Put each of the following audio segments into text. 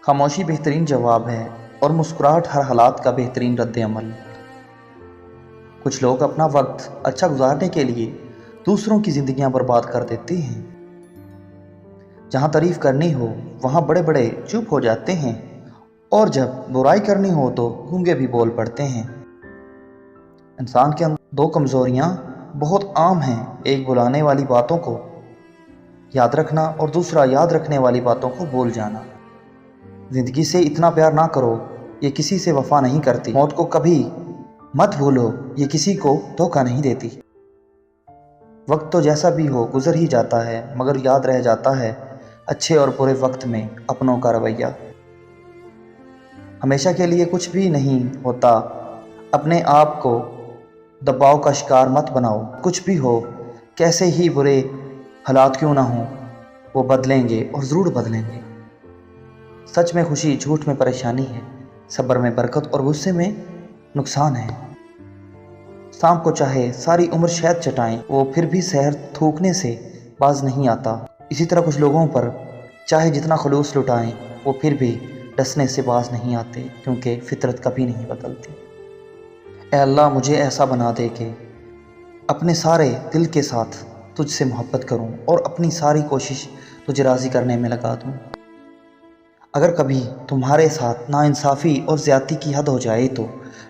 خاموشی بہترین جواب ہے اور مسکراہٹ ہر حالات کا بہترین رد عمل۔ کچھ لوگ اپنا وقت اچھا گزارنے کے لیے دوسروں کی زندگیاں برباد کر دیتے ہیں۔ جہاں تعریف کرنی ہو وہاں بڑے بڑے چپ ہو جاتے ہیں، اور جب برائی کرنی ہو تو گونگے بھی بول پڑتے ہیں۔ انسان کے اندر دو کمزوریاں بہت عام ہیں، ایک بلانے والی باتوں کو یاد رکھنا اور دوسرا یاد رکھنے والی باتوں کو بھول جانا۔ زندگی سے اتنا پیار نہ کرو، یہ کسی سے وفا نہیں کرتی۔ موت کو کبھی مت بھولو، یہ کسی کو دھوکہ نہیں دیتی۔ وقت تو جیسا بھی ہو گزر ہی جاتا ہے، مگر یاد رہ جاتا ہے اچھے اور برے وقت میں اپنوں کا رویہ۔ ہمیشہ کے لیے کچھ بھی نہیں ہوتا، اپنے آپ کو دباؤ کا شکار مت بناؤ۔ کچھ بھی ہو، کیسے ہی برے حالات کیوں نہ ہوں، وہ بدلیں گے اور ضرور بدلیں گے۔ سچ میں خوشی، جھوٹ میں پریشانی ہے، صبر میں برکت اور غصے میں نقصان ہے۔ سانپ کو چاہے ساری عمر شہد چٹائیں، وہ پھر بھی زہر تھوکنے سے باز نہیں آتا۔ اسی طرح کچھ لوگوں پر چاہے جتنا خلوص لٹائیں، وہ پھر بھی ڈسنے سے باز نہیں آتے، کیونکہ فطرت کبھی نہیں بدلتی۔ اے اللہ، مجھے ایسا بنا دے کہ اپنے سارے دل کے ساتھ تجھ سے محبت کروں اور اپنی ساری کوشش تجھے راضی کرنے میں لگا دوں۔ اگر کبھی تمہارے ساتھ ناانصافی اور زیادتی کی حد ہو جائے تو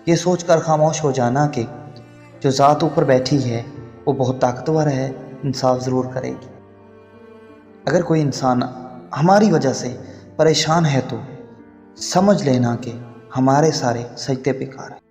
یہ سوچ کر خاموش ہو جانا کہ جو ذات اوپر بیٹھی ہے وہ بہت طاقتور ہے، انصاف ضرور کرے گی۔ اگر کوئی انسان ہماری وجہ سے پریشان ہے تو سمجھ لینا کہ ہمارے سارے سجدے بیکار ہیں۔